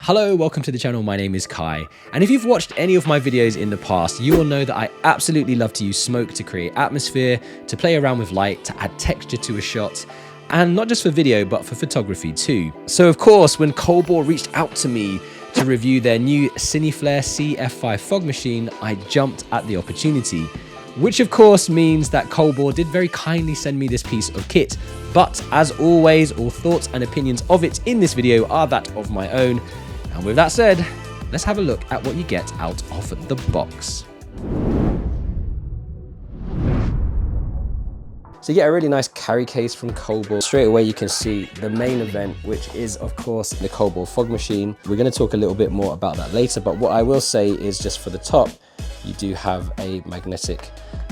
Hello, welcome to the channel. My name is Kai, and if you've watched any of my videos in the past, you will know that I absolutely love to use smoke to create atmosphere, to play around with light, to add texture to a shot, and not just for video, but for photography too. So of course, when Colbor reached out to me to review their new Cineflare CF5 fog machine, I jumped at the opportunity. Which of course means that Colbor did very kindly send me this piece of kit. But as always, all thoughts and opinions of it in this video are that of my own. And with that said, let's have a look at what you get out of the box. So you get a really nice carry case from Colbor. Straight away you can see the main event, which is of course the Colbor fog machine. We're going to talk a little bit more about that later, but what I will say is just for the top, you do have a magnetic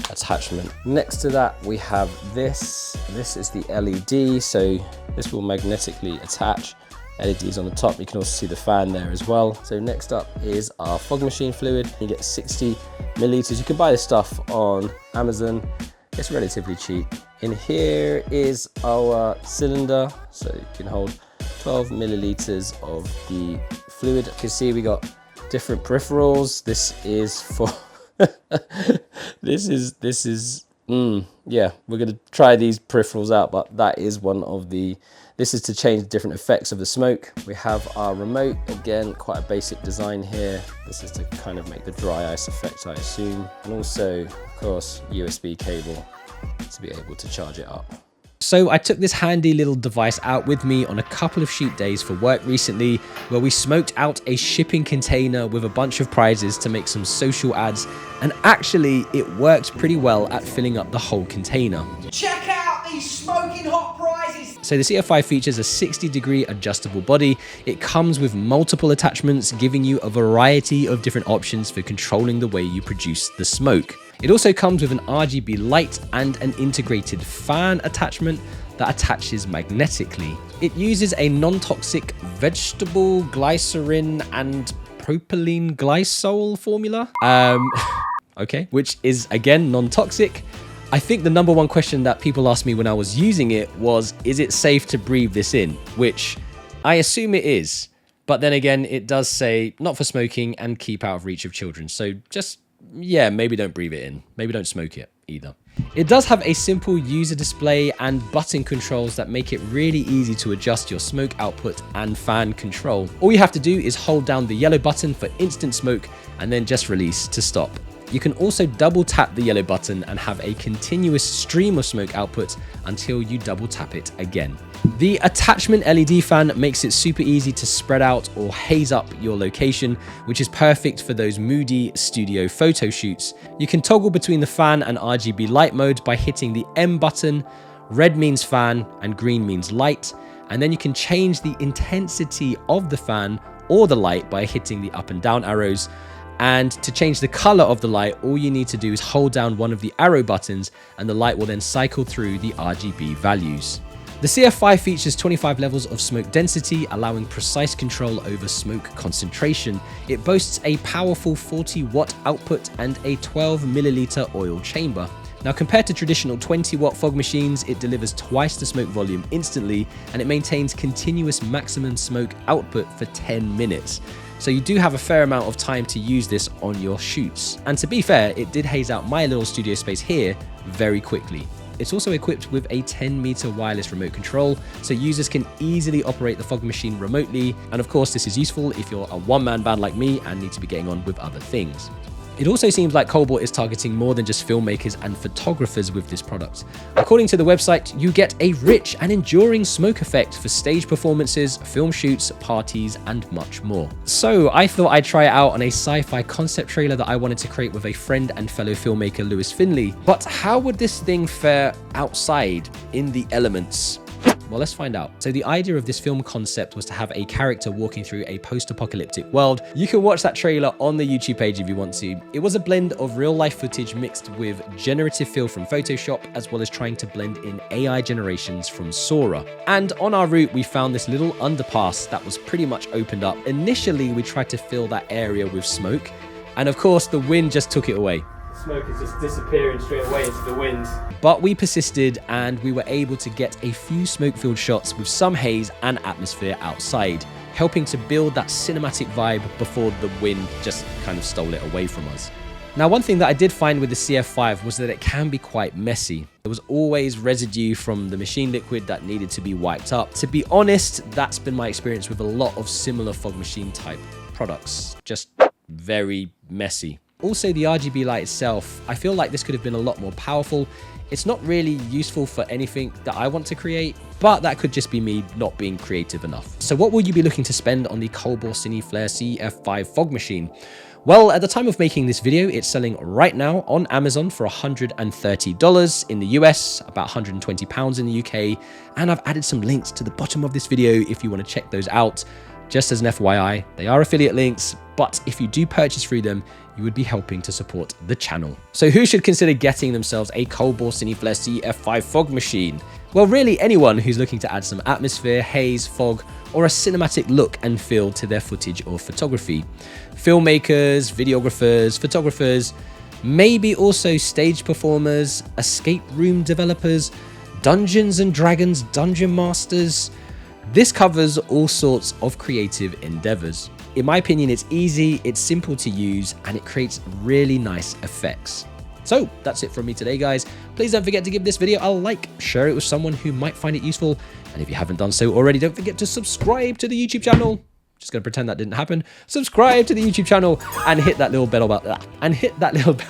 attachment. Next to that we have this. This is the LED, so this will magnetically attach. LEDs on the top, you can also see the fan there as well. So next up is our fog machine fluid. You get 60 milliliters. You can buy this stuff on Amazon. It's relatively cheap. In here is our cylinder, so you can hold 12 milliliters of the fluid. You can see we got different peripherals. This is for yeah, we're gonna try these peripherals out, but that is one of the, this is to change the different effects of the smoke. We have our remote, again, quite a basic design here. This is to kind of make the dry ice effect, I assume. And also, of course, USB cable to be able to charge it up. So I took this handy little device out with me on a couple of shoot days for work recently, where we smoked out a shipping container with a bunch of prizes to make some social ads, and actually it worked pretty well at filling up the whole container. Check out these smoking hot prizes! So the CF5 features a 60-degree adjustable body. It comes with multiple attachments, giving you a variety of different options for controlling the way you produce the smoke. It also comes with an RGB light and an integrated fan attachment that attaches magnetically. It uses a non-toxic vegetable glycerin and propylene glycol formula, okay, which is again non-toxic. I think the number one question that people asked me when I was using it was, is it safe to breathe this in? Which I assume it is, but then again, it does say not for smoking and keep out of reach of children. So just, yeah, maybe don't breathe it in. Maybe don't smoke it either. It does have a simple user display and button controls that make it really easy to adjust your smoke output and fan control. All you have to do is hold down the yellow button for instant smoke and then just release to stop. You can also double tap the yellow button and have a continuous stream of smoke output until you double tap it again. The attachment LED fan makes it super easy to spread out or haze up your location, which is perfect for those moody studio photo shoots. You can toggle between the fan and RGB light mode by hitting the M button. Red means fan and green means light. And then you can change the intensity of the fan or the light by hitting the up and down arrows. And to change the color of the light, all you need to do is hold down one of the arrow buttons and the light will then cycle through the RGB values. The CF5 features 25 levels of smoke density, allowing precise control over smoke concentration. It boasts a powerful 40-watt output and a 12 milliliter oil chamber. Now, compared to traditional 20-watt fog machines, it delivers twice the smoke volume instantly, and it maintains continuous maximum smoke output for 10 minutes. So you do have a fair amount of time to use this on your shoots. And to be fair, it did haze out my little studio space here very quickly. It's also equipped with a 10-meter wireless remote control, so users can easily operate the fog machine remotely. And of course, this is useful if you're a one-man band like me and need to be getting on with other things. It also seems like Colbor is targeting more than just filmmakers and photographers with this product. According to the website, you get a rich and enduring smoke effect for stage performances, film shoots, parties, and much more. So I thought I'd try it out on a sci-fi concept trailer that I wanted to create with a friend and fellow filmmaker, Lewis Finley. But how would this thing fare outside in the elements? Well, let's find out. So the idea of this film concept was to have a character walking through a post-apocalyptic world. You can watch that trailer on the YouTube page if you want to. It was a blend of real-life footage mixed with generative fill from Photoshop, as well as trying to blend in AI generations from Sora. And on our route, we found this little underpass that was pretty much opened up. Initially, we tried to fill that area with smoke, and of course, the wind just took it away. Smoke is just disappearing straight away into the wind. But we persisted and we were able to get a few smoke-filled shots with some haze and atmosphere outside. helping to build that cinematic vibe before the wind just kind of stole it away from us. Now, one thing that I did find with the CF5 was that it can be quite messy. There was always residue from the machine liquid that needed to be wiped up. To be honest, that's been my experience with a lot of similar fog machine type products. Just very messy. Also, the RGB light itself, I feel like this could have been a lot more powerful. It's not really useful for anything that I want to create, but that could just be me not being creative enough. So what will you be looking to spend on the Colbor CF5 fog machine? Well, at the time of making this video, it's selling right now on Amazon for $130 in the US, about £120 in the UK, and I've added some links to the bottom of this video if you want to check those out. Just as an FYI, they are affiliate links, but if you do purchase through them, you would be helping to support the channel. So who should consider getting themselves a Colbor CF5 fog machine? Well, really anyone who's looking to add some atmosphere, haze, fog, or a cinematic look and feel to their footage or photography. Filmmakers, videographers, photographers, maybe also stage performers, escape room developers, Dungeons and Dragons dungeon masters. This covers all sorts of creative endeavors. In my opinion, it's easy, it's simple to use, and it creates really nice effects. So that's it from me today, guys. Please don't forget to give this video a like, share it with someone who might find it useful, and if you haven't done so already, don't forget to subscribe to the YouTube channel. Just gonna pretend that didn't happen. Subscribe to the YouTube channel and hit that little bell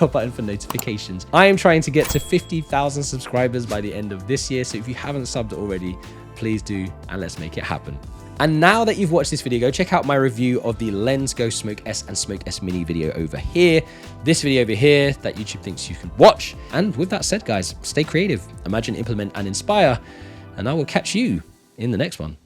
button for notifications. I am trying to get to 50,000 subscribers by the end of this year, so if you haven't subbed already, please do, and let's make it happen. And now that you've watched this video, go check out my review of the Lens Go Smoke S and Smoke S Mini video over here. This video over here that YouTube thinks you can watch. And with that said, guys, stay creative, imagine, implement, and inspire. And I will catch you in the next one.